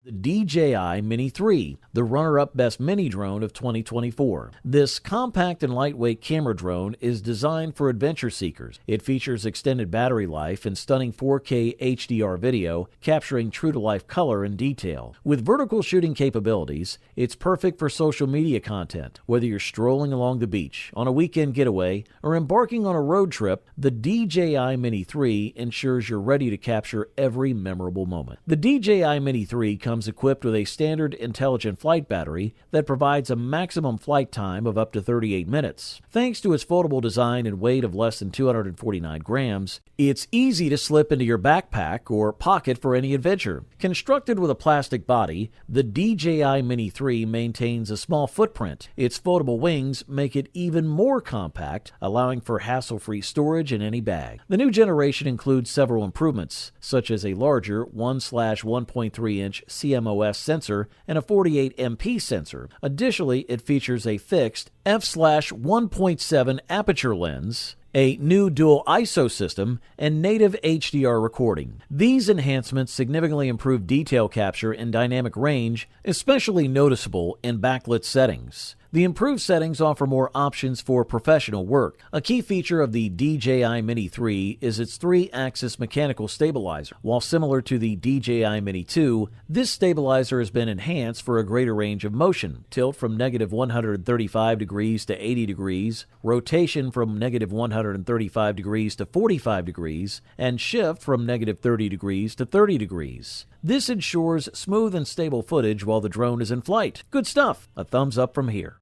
The DJI Mini 3, the runner-up best mini drone of 2024. This compact and lightweight camera drone is designed for adventure seekers. It features extended battery life and stunning 4K HDR video, capturing true-to-life color and detail. With vertical shooting capabilities, it's perfect for social media content. Whether you're strolling along the beach, on a weekend getaway, or embarking on a road trip, the DJI Mini 3 ensures you're ready to capture every memorable moment. The DJI Mini 3 comes equipped with a standard intelligent flight battery that provides a maximum flight time of up to 38 minutes. Thanks to its foldable design and weight of less than 249 grams, it's easy to slip into your backpack or pocket for any adventure. Constructed with a plastic body, the DJI Mini 3 maintains a small footprint. Its foldable wings make it even more compact, allowing for hassle-free storage in any bag. The new generation includes several improvements, such as a larger 1/1.3-inch CMOS sensor and a 48 MP sensor. Additionally, it features a fixed f/1.7 aperture lens, a new dual ISO system, and native HDR recording. These enhancements significantly improve detail capture and dynamic range, especially noticeable in backlit settings. The improved settings offer more options for professional work. A key feature of the DJI Mini 3 is its 3-axis mechanical stabilizer. While similar to the DJI Mini 2, this stabilizer has been enhanced for a greater range of motion: tilt from -135 degrees to 80 degrees, rotation from -135 degrees to 45 degrees, and shift from -30 degrees to 30 degrees. This ensures smooth and stable footage while the drone is in flight. Good stuff. A thumbs up from here.